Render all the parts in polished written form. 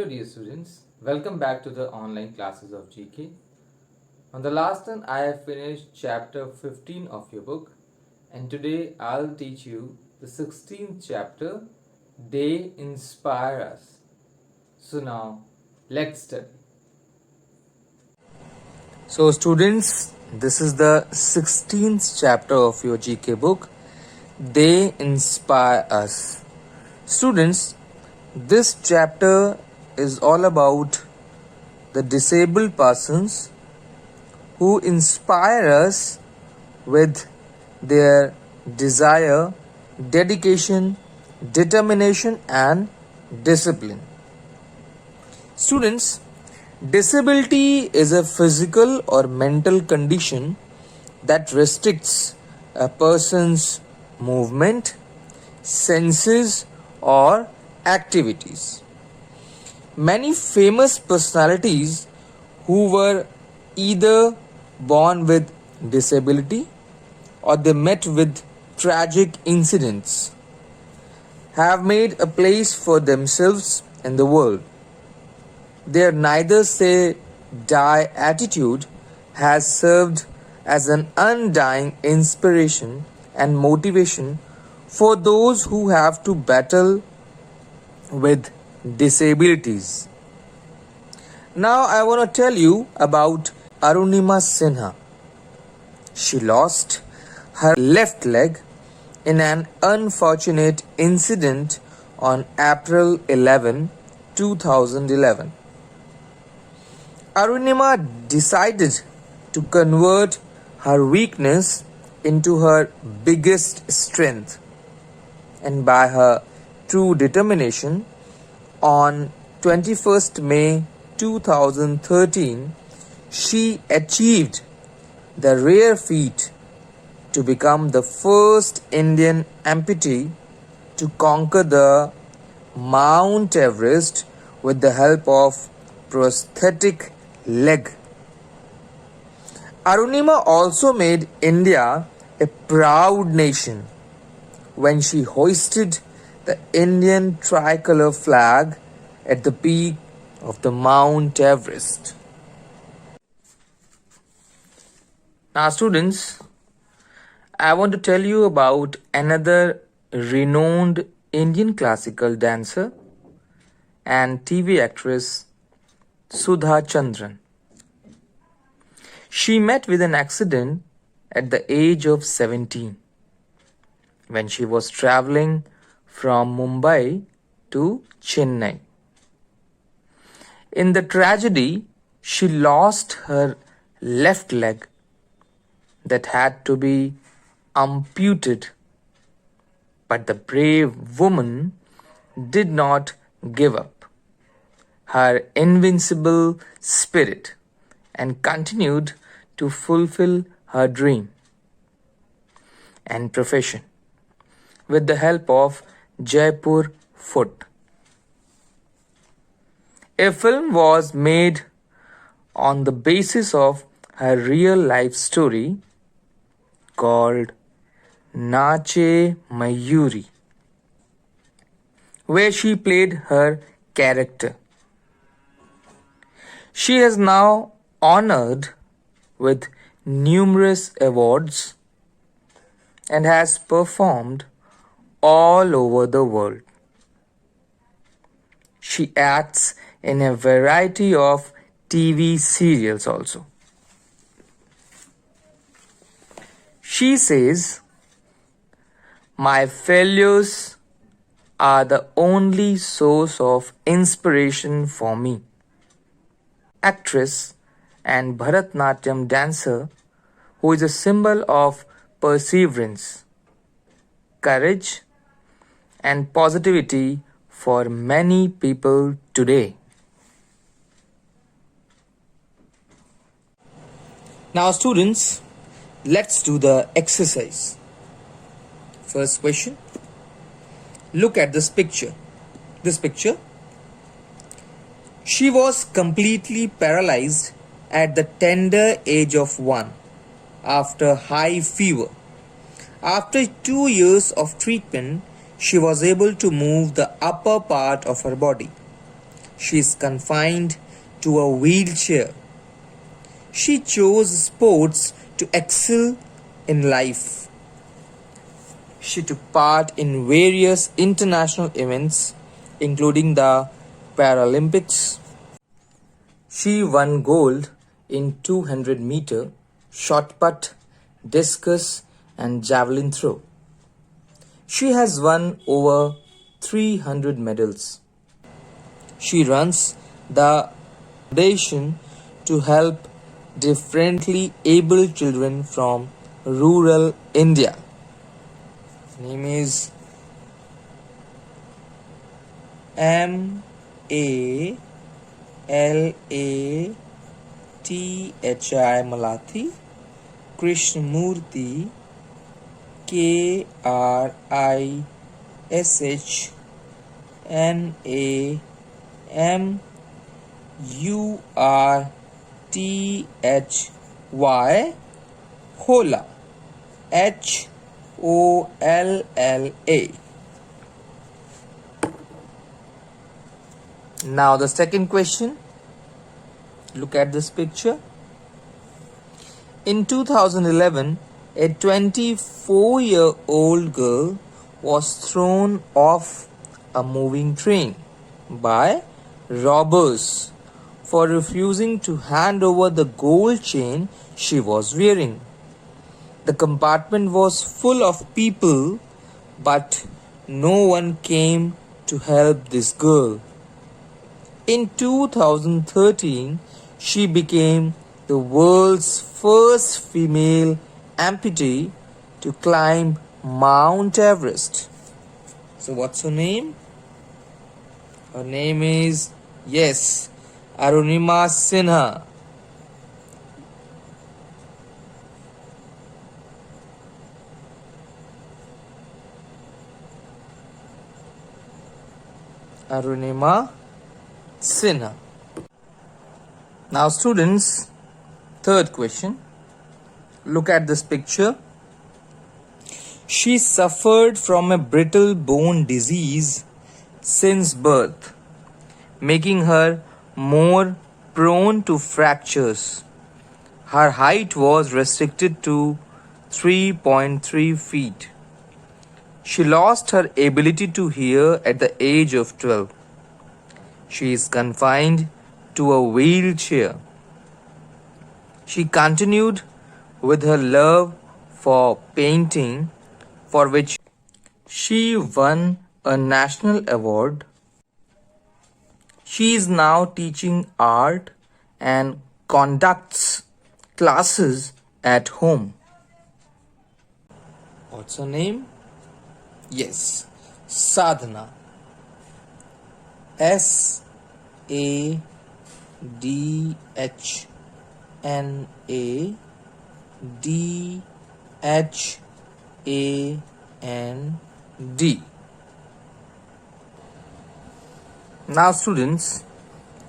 Hello dear students, welcome back to the online classes of GK. On the last one I have finished chapter 15 of your book and today I'll teach you the 16th chapter, They Inspire Us. So now let's study. So students, this is the 16th chapter of your GK book, They Inspire Us. Students, this chapter is all about the disabled persons who inspire us with their desire, dedication, determination and discipline. Students, disability is a physical or mental condition that restricts a person's movement, senses or activities. Many famous personalities who were either born with disability or they met with tragic incidents have made a place for themselves in the world. Their neither say die attitude has served as an undying inspiration and motivation for those who have to battle with disabilities. Now I want to tell you about Arunima Sinha. She lost her left leg in an unfortunate incident on April 11, 2011. Arunima decided to convert her weakness into her biggest strength, and by her true determination, on 21st May 2013, she achieved the rare feat to become the first Indian amputee to conquer the Mount Everest with the help of prosthetic leg. Arunima also made India a proud nation when she hoisted the Indian tricolor flag at the peak of the Mount Everest. Now students, I want to tell you about another renowned Indian classical dancer and TV actress, Sudha Chandran. She met with an accident at the age of 17 when she was traveling from Mumbai to Chennai. In the tragedy, she lost her left leg that had to be amputated. But the brave woman did not give up her invincible spirit and continued to fulfill her dream and profession with the help of Jaipur Foot. A film was made on the basis of her real life story called Nache Mayuri, where she played her character. She is now honored with numerous awards and has performed all over the world. She acts in a variety of TV serials also. She says, "My failures are the only source of inspiration for me." Actress and Bharatnatyam dancer who is a symbol of perseverance, courage and positivity for many people today. Now students, let's do the exercise. First question. Look at this picture. She was completely paralyzed at the tender age of 1 after high fever. After 2 years of treatment, she was able to move the upper part of her body. She is confined to a wheelchair. She chose sports to excel in life. She took part in various international events, including the Paralympics. She won gold in 200 meter, shot put, discus, and javelin throw. She has won over 300 medals. She runs the foundation to help differently able children from rural India. Her name is MALATHI Malathi Krishnamurthy KRISHNAMURTHY Holla HOLLA. Now the second question. Look at this picture. In 2011, a 24-year-old girl was thrown off a moving train by robbers for refusing to hand over the gold chain she was wearing. The compartment was full of people, but no one came to help this girl. In 2013, she became the world's first female amputee to climb Mount Everest. So what's her name? Her name is, yes, Arunima Sinha. Arunima Sinha. Now students, third question. Look at this picture. She suffered from a brittle bone disease since birth, making her more prone to fractures. Her height was restricted to 3.3 feet. She lost her ability to hear at the age of 12. She is confined to a wheelchair. She continued with her love for painting, for which she won a national award. She is now teaching art and conducts classes at home. What's her name? Yes, Sadhana. SADHNADHAND. Now students,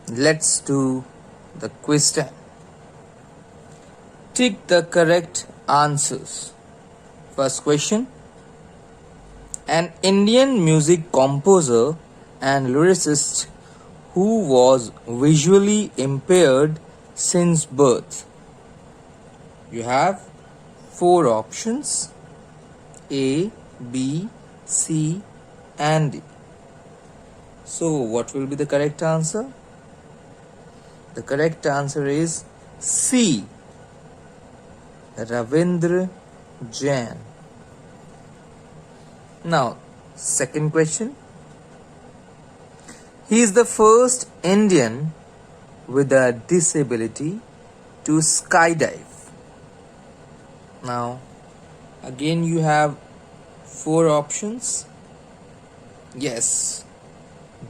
let's do the quiz time. Tick the correct answers. First question. An Indian music composer and lyricist who was visually impaired since birth. You have 4 options: A, B, C and D. So what will be the correct answer? The correct answer is C, Ravindra Jain. Now, second question. He is the first Indian with a disability to skydive. Now, again you have 4 options. Yes,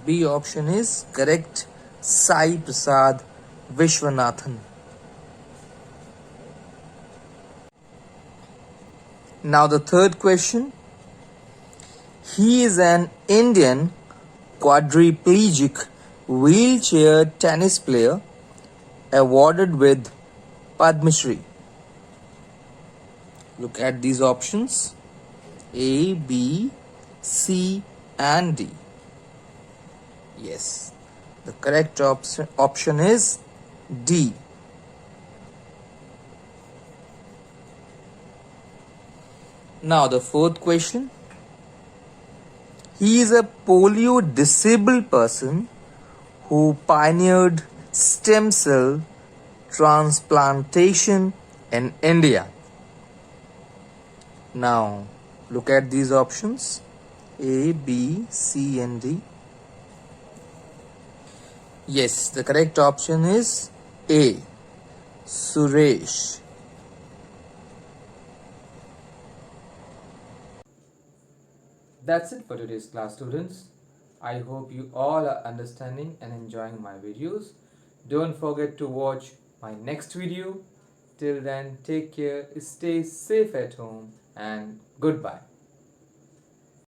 B option is correct, Sai Prasad Vishwanathan. Now the third question. He is an Indian quadriplegic wheelchair tennis player awarded with Padma Shri. Look at these options: A, B, C and D. Yes, The correct option is D. Now the fourth question. He is a polio disabled person who pioneered stem cell transplantation in India. Now look at these options A, B, C and D. Yes, the correct option is A, Suresh. That's it for today's class, students. I hope you all are understanding and enjoying my videos. Don't forget to watch my next video. Till then, take care, stay safe at home, and goodbye.